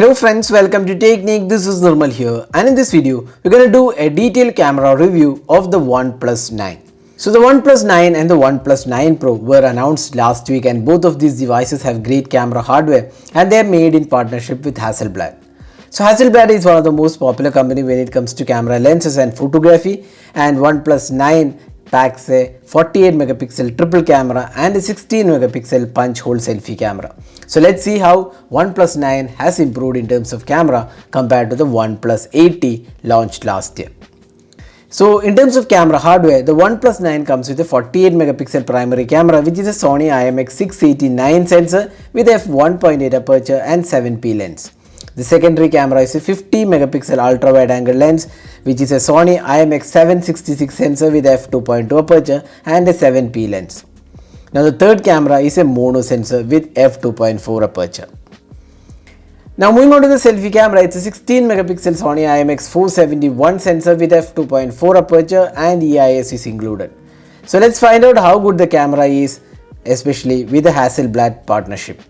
Hello friends, welcome to Technique. This is Nirmal here, and in this video we're going to do a detailed camera review of the OnePlus 9. So the OnePlus 9 and the OnePlus 9 Pro were announced last week, and both of these devices have great camera hardware and they are made in partnership with Hasselblad. So Hasselblad is one of the most popular company when it comes to camera lenses and photography, and OnePlus 9 packs a 48 megapixel triple camera and a 16 megapixel punch hole selfie camera. So let's see how OnePlus 9 has improved in terms of camera compared to the OnePlus 8T launched last year. So in terms of camera hardware, the OnePlus 9 comes with a 48 megapixel primary camera, which is a Sony IMX689 sensor with f1.8 aperture and 7p lens. The secondary camera is a 50 megapixel ultra wide angle lens, which is a Sony IMX766 sensor with f2.2 aperture and a 7p lens. Now the third camera is a mono sensor with f2.4 aperture. Now moving on to the selfie camera, it's a 16 megapixel Sony IMX471 sensor with f2.4 aperture and EIS is included. So let's find out how good the camera is, especially with the Hasselblad partnership.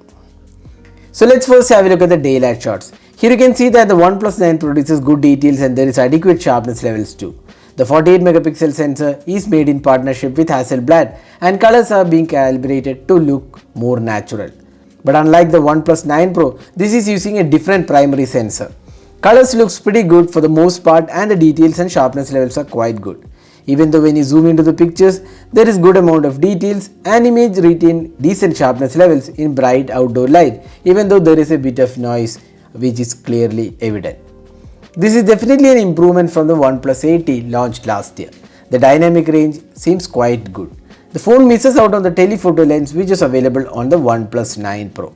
So let's first have a look at the daylight shots. Here you can see that the OnePlus 9 produces good details and there is adequate sharpness levels too. The 48 megapixel sensor is made in partnership with Hasselblad and colors are being calibrated to look more natural. But unlike the OnePlus 9 Pro, this is using a different primary sensor. Colors looks pretty good for the most part and the details and sharpness levels are quite good. Even though when you zoom into the pictures, there is good amount of details and image retain decent sharpness levels in bright outdoor light, even though there is a bit of noise which is clearly evident. This is definitely an improvement from the OnePlus 8T launched last year. The dynamic range seems quite good. The phone misses out on the telephoto lens which is available on the OnePlus 9 Pro.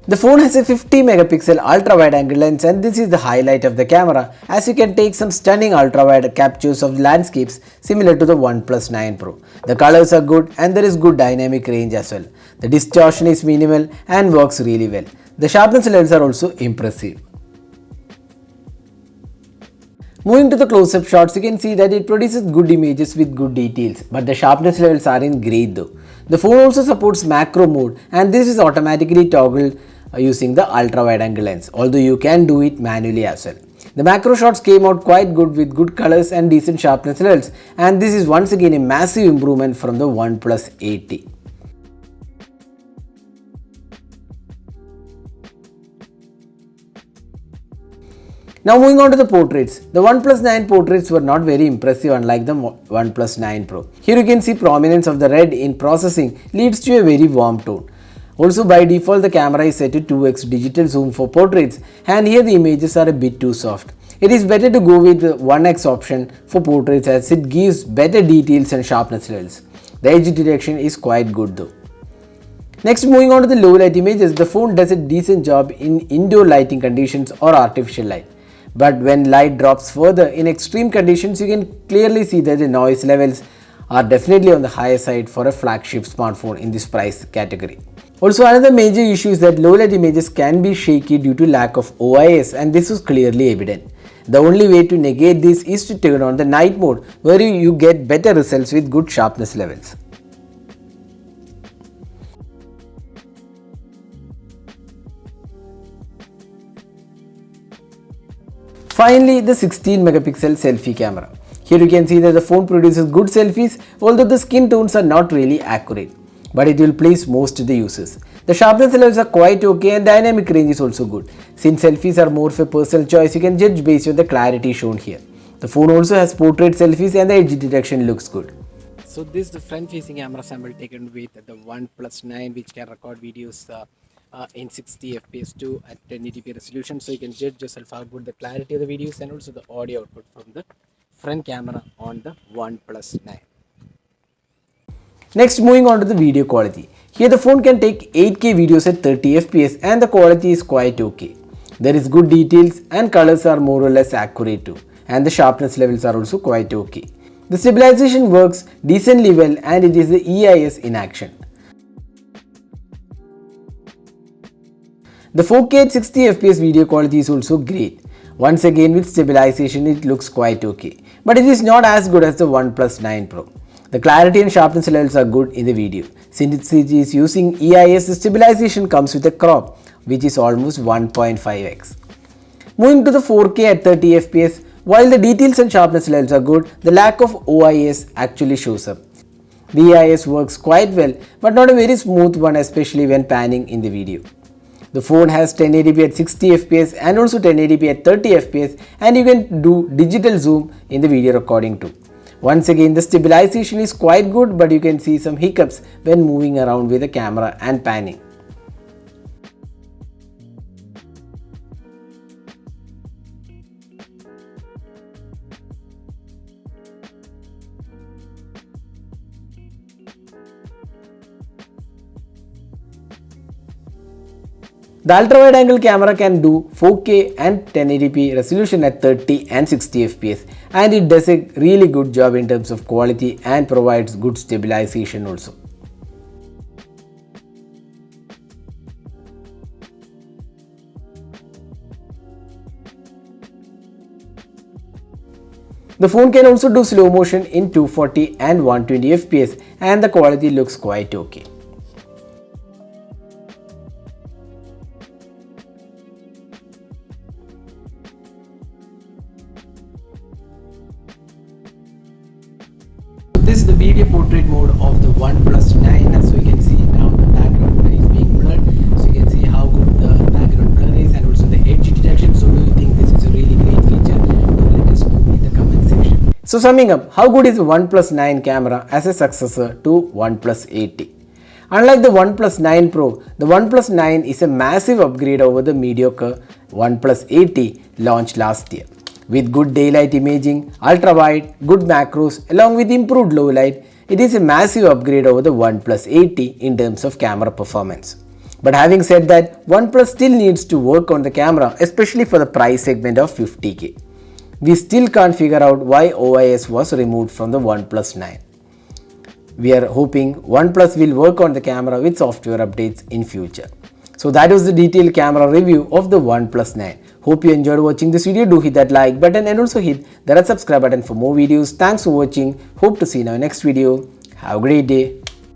The phone has a 50 megapixel ultra wide angle lens, and this is the highlight of the camera, as you can take some stunning ultra wide captures of landscapes similar to the OnePlus 9 Pro. The colors are good and there is good dynamic range as well. The distortion is minimal and works really well. The sharpness levels are also impressive. Moving to the close-up shots, you can see that it produces good images with good details, but the sharpness levels aren't great though. The phone also supports macro mode, and this is automatically toggled using the ultra wide angle lens, although you can do it manually as well. The macro shots came out quite good with good colors and decent sharpness levels, and this is once again a massive improvement from the OnePlus 8T. Now moving on to the portraits. The OnePlus 9 portraits were not very impressive unlike the OnePlus 9 Pro. Here you can see prominence of the red in processing leads to a very warm tone. Also by default the camera is set to 2x digital zoom for portraits, and here the images are a bit too soft. It is better to go with the 1x option for portraits as it gives better details and sharpness levels. The edge detection is quite good though. Next, moving on to the low light images, the phone does a decent job in indoor lighting conditions or artificial light. But when light drops further in extreme conditions, you can clearly see that the noise levels are definitely on the higher side for a flagship smartphone in this price category. Also, another major issue is that low light images can be shaky due to lack of OIS, and this is clearly evident. The only way to negate this is to turn on the night mode, where you get better results with good sharpness levels. Finally, the 16 megapixel selfie camera. Here you can see that the phone produces good selfies, although the skin tones are not really accurate, but it will please most of the users. The sharpness levels are quite okay and dynamic range is also good. Since selfies are more of a personal choice, you can judge based on the clarity shown here. The phone also has portrait selfies and the edge detection looks good. So this is the front facing camera sample taken with the OnePlus 9, which can record videos in 60 fps too at 1080p resolution, so you can judge yourself how good the clarity of the videos and also the audio output from the front camera on the OnePlus 9. Next, moving on to the video quality. Here the phone can take 8K videos at 30 fps and the quality is quite okay. There is good details and colors are more or less accurate too, and the sharpness levels are also quite okay. The stabilization works decently well and it is the EIS in action. The 4K at 60 fps video quality is also great. Once again, with stabilization it looks quite okay, but it is not as good as the OnePlus 9 Pro. The clarity and sharpness levels are good in the video. Since it is using EIS, the stabilization comes with a crop which is almost 1.5x. Moving to the 4K at 30 fps, while the details and sharpness levels are good, the lack of OIS actually shows up. The EIS works quite well, but not a very smooth one, especially when panning in the video. The phone has 1080p at 60 fps and also 1080p at 30 fps, and you can do digital zoom in the video recording too. Once again, the stabilization is quite good, but you can see some hiccups when moving around with the camera and panning. The ultra-wide angle camera can do 4K and 1080p resolution at 30 and 60 fps, and it does a really good job in terms of quality and provides good stabilization also. The phone can also do slow motion in 240 and 120 fps, and the quality looks quite okay. This is the video portrait mode of the OnePlus 9. As you can see now, the background is being blurred, so you can see how good the background blur is and also the edge detection. So do you think this is a really great feature? Do let us know in the comment section. So summing up, how good is the OnePlus 9 camera as a successor to OnePlus 8T? Unlike the OnePlus 9 Pro, the OnePlus 9 is a massive upgrade over the mediocre OnePlus 8T launched last year. With good daylight imaging, ultra-wide, good macros along with improved low light, it is a massive upgrade over the OnePlus 8T in terms of camera performance. But having said that, OnePlus still needs to work on the camera, especially for the price segment of 50k. We still can't figure out why OIS was removed from the OnePlus 9. We are hoping OnePlus will work on the camera with software updates in future. So that was the detailed camera review of the OnePlus 9. Hope you enjoyed watching this video. Do hit that like button and also hit the red subscribe button for more videos. Thanks for watching. Hope to see you in our next video. Have a great day.